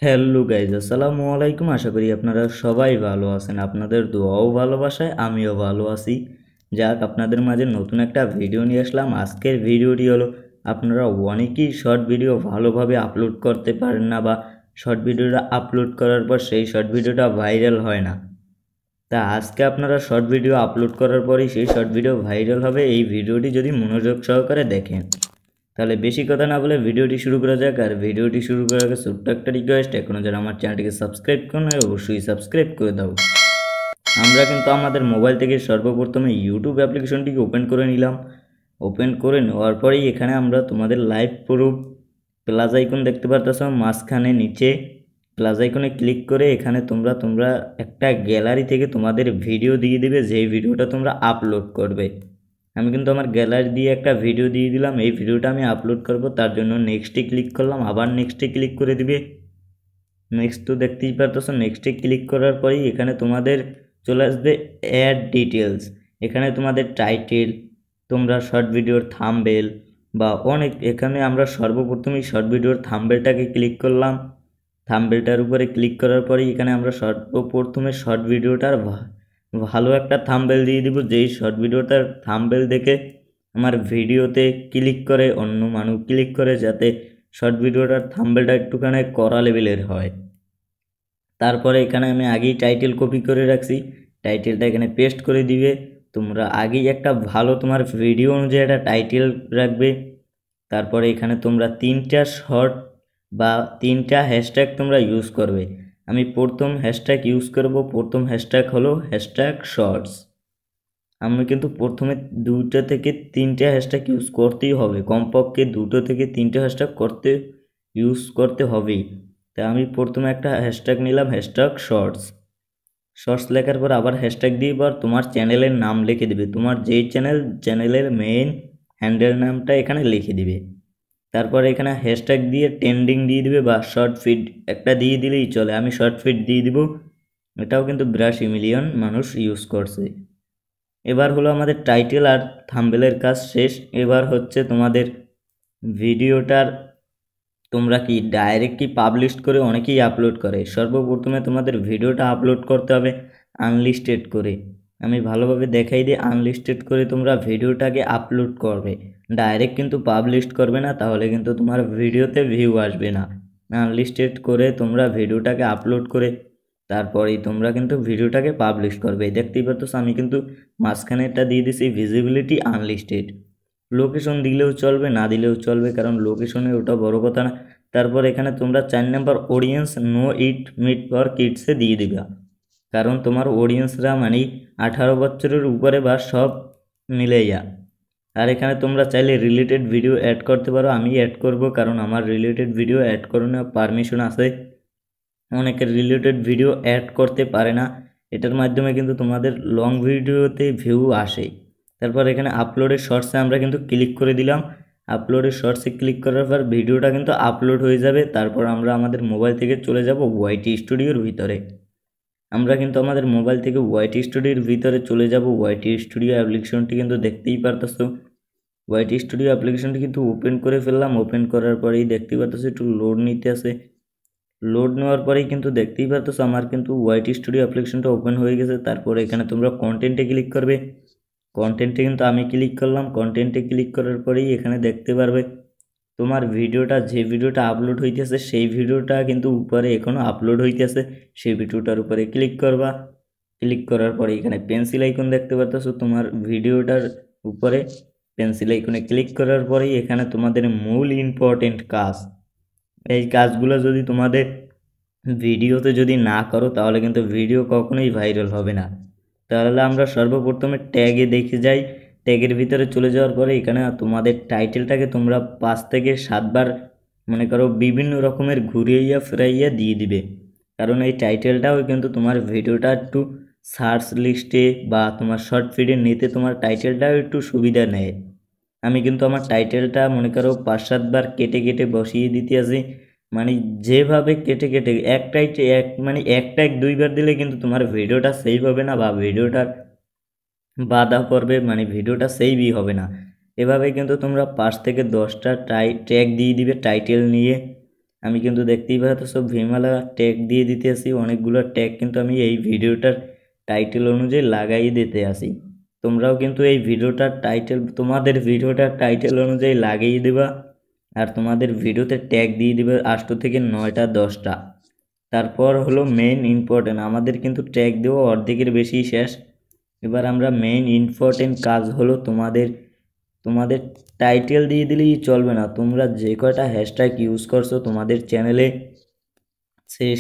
Hello guys, আসসালামু আলাইকুম। আশা করি আপনারা সবাই ভালো আছেন। আপনাদের দোয়াও ভালোবাসায় আমিও ভালো আছি। যাক, আপনাদের মাঝে নতুন একটা ভিডিও নিয়ে আসলাম। আজকের ভিডিওটি হলো, আপনারা অনেকেই শর্ট ভিডিও ভালোভাবে আপলোড করতে পারেন না, বা শর্ট ভিডিওটা আপলোড করার পর সেই শর্ট ভিডিওটা ভাইরাল হয় না। তা আজকে আপনারা শর্ট ভিডিও আপলোড করার পরেই সেই শর্ট ভিডিও ভাইরাল হবে। এই ভিডিওটি যদি মনোযোগ সহকারে দেখেন, তাহলে বেশি কথা না বলে ভিডিওটি শুরু করা যাক। আর ভিডিওটি শুরু করার আগে ছোট্ট একটা রিকোয়েস্ট, এখনও যারা আমার চ্যানেলটিকে সাবস্ক্রাইব করুন, অবশ্যই সাবস্ক্রাইব করে দাও। আমরা কিন্তু আমাদের মোবাইল থেকে সর্বপ্রথমে ইউটিউব অ্যাপ্লিকেশনটিকে ওপেন করে নিলাম। ওপেন করে নেওয়ার পরেই এখানে আমরা তোমাদের লাইভ প্রুফ প্লাস আইকন দেখতে পারতেছ, মাঝখানে নিচে প্লাস আইকনে ক্লিক করে এখানে তোমরা একটা গ্যালারি থেকে তোমাদের ভিডিও দিয়ে দিবে, যেই ভিডিওটা তোমরা আপলোড করবে। আমি কিন্তু আমার গ্যালারি দিয়ে একটা ভিডিও দিয়ে দিলাম, এই ভিডিওটা আমি আপলোড করব। তার জন্য নেক্সটে ক্লিক করলাম, আবার নেক্সটে ক্লিক করে দিবে। নেক্সট তো দেখতেই পারতেছো, নেক্সটে ক্লিক করার পরেই এখানে তোমাদের চলে আসবে অ্যাড ডিটেলস। এখানে তোমাদের টাইটেল, তোমরা শর্ট ভিডিওর থাম্বনেল বা অনেক, এখানে আমরা সর্বপ্রথমেই শর্ট ভিডিওর থাম্বনেলটাকে ক্লিক করলাম। থাম্বনেলটার উপরে ক্লিক করার পরেই এখানে আমরা সর্বপ্রথমে শর্ট ভিডিওটার ভালো একটা থাম্বনেল দিয়ে দিব, যেই শর্ট ভিডিওটার থাম্বনেল দেখে আমার ভিডিওতে ক্লিক করে অন্য মানুষ ক্লিক করে, যাতে শর্ট ভিডিওটার থাম্বনেলটা একটুখানি কড়া লেভেলের হয়। তারপরে এখানে আমি আগেই টাইটেল কপি করে রাখছি, টাইটেলটা এখানে পেস্ট করে দিবে। তোমরা আগেই একটা ভালো তোমার ভিডিও অনুযায়ী একটা টাইটেল রাখবে। তারপরে এখানে তোমরা 3টা শর্ট বা 3টা হ্যাশট্যাগ তোমরা ইউজ করবে। আমি প্রথম হ্যাশট্যাগ ইউজ করব, প্রথম হ্যাশট্যাগ হলো হ্যাশট্যাগ শর্টস। আমি কিন্তু প্রথমে 2টা থেকে 3টে হ্যাশট্যাগ ইউজ করতেই হবে, কমপক্ষে 2টো থেকে 3টে হ্যাশট্যাগ ইউজ করতে হবেই। তাই আমি প্রথমে একটা হ্যাশট্যাগ নিলাম, হ্যাশট্যাগ শর্টস। শর্টস লেখার পর আবার হ্যাশট্যাগ দিয়ে এবার তোমার চ্যানেলের নাম লিখে দিবে, তোমার যেই চ্যানেলের মেইন হ্যান্ডেল নামটা এখানে লিখে দিবে। তারপর এখানে হ্যাশট্যাগ দিয়ে ট্রেন্ডিং দিয়ে দিবে, বা শর্ট ফিড একটা দিয়ে দিলেই চলে। আমি শর্ট ফিড দিয়ে দিব, এটাও কিন্তু 82 মিলিয়ন মানুষ ইউজ করছে। এবার হলো আমাদের টাইটেল আর থাম্বনেলের কাজ শেষ। এবার হচ্ছে তোমাদের ভিডিওটার, তোমরা কি ডাইরেক্ট কি পাবলিশ করে অনেকেই আপলোড করে। সর্বপ্রথমে তোমাদের ভিডিওটা আপলোড করতে হবে আনলিস্টেড করে। আমি ভালোভাবে দেখাই দিই, আনলিস্টেড করে তোমরা ভিডিওটাকে আপলোড করবে, ডাইরেক্ট কিন্তু পাবলিশ করবে না, তাহলে কিন্তু তোমার ভিডিওতে ভিউ আসবে না। আনলিস্টেড করে তোমরা ভিডিওটাকে আপলোড করে তারপরেই তোমরা কিন্তু ভিডিওটাকে পাবলিশ করবে। দেখতেই পাচ্ছ আমি কিন্তু মাঝখানে একটা দিয়ে দিছি ভিজিবিলিটি আনলিস্টেড। লোকেশন দিলেও চলবে, না দিলেও চলবে, কারণ লোকেশনে ওটা বড় কথা না। তারপর এখানে তোমরা 4 number audience no it meet for কিডসে দিয়ে দিবা, কারণ তোমার অডিয়েন্সরা মানে 18 বছরের উপরে বা সব মিলেইয়া। আর এখানে তোমরা চাইলে রিলেটেড ভিডিও অ্যাড করতে পারো, আমি অ্যাড করব কারণ আমার রিলেটেড ভিডিও অ্যাড করানোর পারমিশন আছে। অনেকের রিলেটেড ভিডিও অ্যাড করতে পারে না, এটার মাধ্যমে কিন্তু তোমাদের লং ভিডিওতে ভিউ আসে। তারপর এখানে আপলোডের শর্টসে আমরা কিন্তু ক্লিক করে দিলাম। আপলোডের শর্টসে ক্লিক করার পর ভিডিওটা কিন্তু আপলোড হয়ে যাবে। তারপর আমরা আমাদের মোবাইল থেকে চলে যাব ওয়াইটি স্টুডিওর ভিতরে। আমরা কিন্তু আমাদের মোবাইল থেকে ওয়াইটি স্টুডিওর ভিতরে চলে যাব। ওয়াইটি স্টুডিও অ্যাপ্লিকেশনটি কিন্তু দেখতেই পারতেছো, ওয়াইটি স্টুডিও অ্যাপ্লিকেশনটি কিন্তু ওপেন করে ফেললাম। ওপেন করার পরেই দেখতেই পারতেছো একটু লোড নিতে আসে। লোড নেওয়ার পরেই কিন্তু দেখতেই পারতেছো আমার কিন্তু ওয়াইটি স্টুডিও অ্যাপ্লিকেশনটা ওপেন হয়ে গেছে। তারপরে এখানে তোমরা কন্টেন্টে ক্লিক করবে। কন্টেন্টে কিন্তু আমি ক্লিক করলাম। কন্টেন্টে ক্লিক করার পরেই এখানে দেখতে পারবে তোমার ভিডিওটা, যে ভিডিওটা আপলোড হইতেছে সেই ভিডিওটা কিন্তু উপরে এখনও আপলোড হইতেছে। সেই ভিডিওটার উপরে ক্লিক করবা। ক্লিক করার পরে এখানে পেন্সিল আইকন দেখতে পারতেছো তোমার ভিডিওটার উপরে। পেন্সিল আইকনে ক্লিক করার পরেই এখানে তোমাদের মূল ইম্পর্টেন্ট কাজ, এই কাজগুলো যদি তোমাদের ভিডিওতে যদি না করো তাহলে কিন্তু ভিডিও কখনোই ভাইরাল হবে না। তাহলে আমরা সর্বপ্রথমে ট্যাগে দেখে যাই। ট্যাগের ভিতরে চলে যাওয়ার পরে এখানে তোমাদের টাইটেলটাকে তোমরা 5 থেকে 7 বার মনে করো বিভিন্ন রকমের ঘুরিয়ে ফিরাইয়া দিয়ে দিবে, কারণ এই টাইটেলটাও কিন্তু তোমার ভিডিওটা একটু সার্চ লিস্টে বা তোমার শর্ট ফিডে নিতে তোমার টাইটেলটাও একটু সুবিধা নেয়। আমি কিন্তু আমার টাইটেলটা মনে করো 5-7 বার কেটে কেটে বসিয়ে দিতে আসি, মানে যেভাবে কেটে কেটে এক টাইট 2 বার দিলে কিন্তু তোমার ভিডিওটা সেভ হবে না, বা ভিডিওটার বাধা পড়বে, মানে ভিডিওটা সেভই হবে না। এভাবে কিন্তু তোমরা 5 থেকে 10টা ট্যাগ দিয়ে দিবে টাইটেল নিয়ে। আমি কিন্তু দেখতেই পাচ্ছ ভিমালা ট্যাগ দিয়ে দিতে আসি, অনেকগুলো ট্যাগ কিন্তু আমি এই ভিডিওটার টাইটেল অনুযায়ী লাগাই দিতে আসি। তোমরাও কিন্তু এই ভিডিওটার টাইটেল তোমাদের ভিডিওটার টাইটেল অনুযায়ী লাগিয়ে দেবা, আর তোমাদের ভিডিওতে ট্যাগ দিয়ে দিবে 8 থেকে 9টা 10টা। তারপর হলো মেইন ইম্পর্টেন্ট, আমাদের কিন্তু ট্যাগ দেওয়া অর্ধেকের বেশি শেষ। এবার আমরা মেইন ইম্পর্টেন্ট কাজ হলো তোমাদের টাইটেল দিয়ে দিলেই চলবে না, তোমরা যে কয়টা হ্যাশট্যাগ ইউজ করছো তোমাদের চ্যানেলে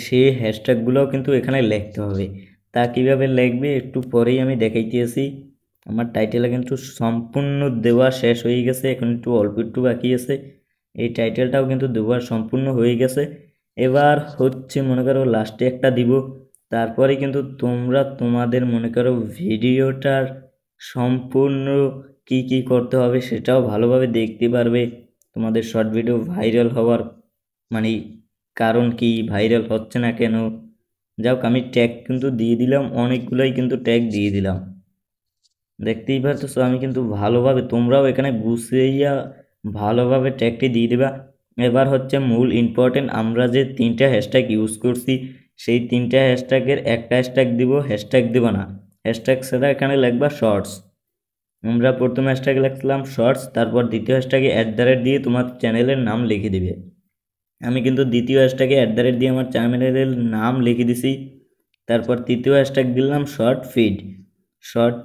সেই হ্যাশট্যাগুলোও কিন্তু এখানে লিখতে হবে। তা কীভাবে লিখবে একটু পরেই আমি দেখাইতেছি। আমার টাইটেলে কিন্তু সম্পূর্ণ দেওয়া শেষ হয়ে গেছে, এখন অল্প একটু বাকি আছে। এই টাইটেলটাও কিন্তু দেওয়া সম্পূর্ণ হয়ে গেছে। এবার হচ্ছে মনে করো লাস্টে একটা দিব, তারপরে কিন্তু তোমরা তোমাদের মনে করো ভিডিওটার সম্পূর্ণ কি করতে হবে সেটাও ভালোভাবে দেখতে পারবে। তোমাদের শর্ট ভিডিও ভাইরাল হওয়ার মানে কারণ কি, ভাইরাল হচ্ছে না কেন। যাক আমি ট্যাগ কিন্তু দিয়ে দিলাম, অনেকগুলোই কিন্তু ট্যাগ দিয়ে দিলাম, দেখতেই পারতেছো। আমি কিন্তু ভালোভাবে তোমরাও এখানে গুছিয়ে ভালোভাবে ট্যাগটি দিয়ে দেবা। এবার হচ্ছে মূল ইম্পর্টেন্ট, আমরা যে 3টা হ্যাশট্যাগ ইউজ করছি সেই 3টা হ্যাশট্যাগের একটা হ্যাশট্যাগ দিব, হ্যাশট্যাগ দিব না, হ্যাশট্যাগ সেটা এখানে লিখবা শর্টস। আমরা প্রথম হ্যাশট্যাগ লিখলাম শর্টস, তারপর দ্বিতীয় হ্যাশট্যাগে @ দিয়ে তোমার চ্যানেলের নাম লিখে দিবে। আমি কিন্তু দ্বিতীয় হ্যাশট্যাগে @ দিয়ে আমার চ্যানেলের নাম লিখে দিছি। তারপর তৃতীয় হ্যাশট্যাগ দিলাম শর্ট ফিড। শর্ট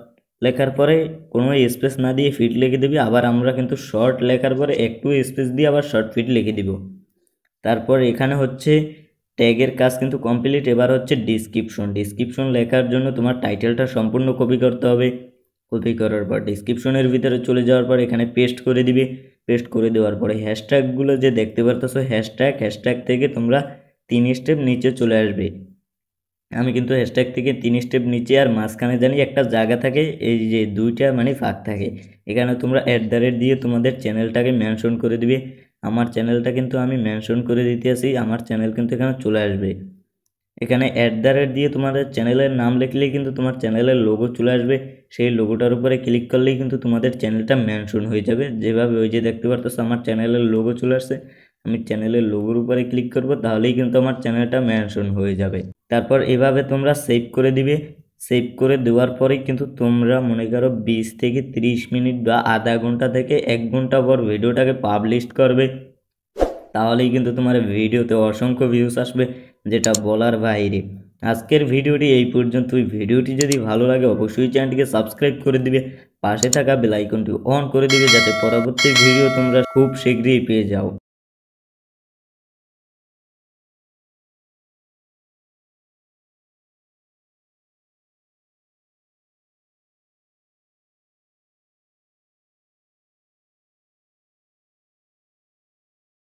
লেখার পরে কোনো স্পেস না দিয়ে ফিড লিখে দিবি, আবার আমরা কিন্তু শর্ট লেখার পরে একটু স্পেস দিয়ে আবার শর্ট ফিড লিখে দিব। তারপর এখানে হচ্ছে ট্যাগের কাজ কিন্তু কমপ্লিট। এবার হচ্ছে ডিসক্রিপশন লেখার জন্য তোমার টাইটেলটা সম্পূর্ণ কপি করতে হবে। কপি করার পর ডিসক্রিপশনের ভিতরে চলে যাওয়ার পর এখানে পেস্ট করে দিবে। পেস্ট করে দেওয়ার পরে হ্যাশট্যাগুলো যে দেখতে পারতেছো হ্যাশট্যাগ থেকে তোমরা 3 স্টেপ নিচে চলে আসবে। আমি কিন্তু হ্যাশট্যাগ থেকে 3 স্টেপ নিচে আর মাঝখানে জানি একটা জায়গা থাকে, এই যে 2টা মানে ফাঁক থাকে, এখানে তোমরা @ দিয়ে তোমাদের চ্যানেলটাকে মেনশন করে দিবে। আমার চ্যানেলটা কিন্তু আমি মেনশন করে দিতে আসি, আমার চ্যানেল কিন্তু এখানে চলে আসবে। এখানে @ দিয়ে তোমাদের চ্যানেলের নাম লিখলেই কিন্তু তোমার চ্যানেলের লোগো চলে আসবে। সেই লোগোটার উপরে ক্লিক করলেই কিন্তু তোমাদের চ্যানেলটা মেনশন হয়ে যাবে। যেভাবে ওই যে দেখতে পারতেছো আমার চ্যানেলের লোগো চলে আসছে, আমি চ্যানেলের লোগোর উপরে ক্লিক করব, তাহলেই কিন্তু আমার চ্যানেলটা মেনশন হয়ে যাবে। তারপর এভাবে তোমরা সেভ করে দিবে। সেভ করে দেওয়ার পরেই কিন্তু তোমরা মনে করো 20 থেকে 30 মিনিট বা আধা ঘন্টা থেকে 1 ঘন্টা পর ভিডিওটাকে পাবলিশ করবে, তাহলেই কিন্তু তোমার ভিডিওতে অসংখ্য ভিউজ আসবে, যেটা বলার বাইরে। আজকের ভিডিওটি এই পর্যন্তই। ভিডিওটি যদি ভালো লাগে অবশ্যই চ্যানেলটিকে সাবস্ক্রাইব করে দিবে, পাশে থাকা বেল আইকনটি অন করে দিবে, যাতে পরবর্তী ভিডিও তোমরা খুব শীঘ্রই পেয়ে যাও।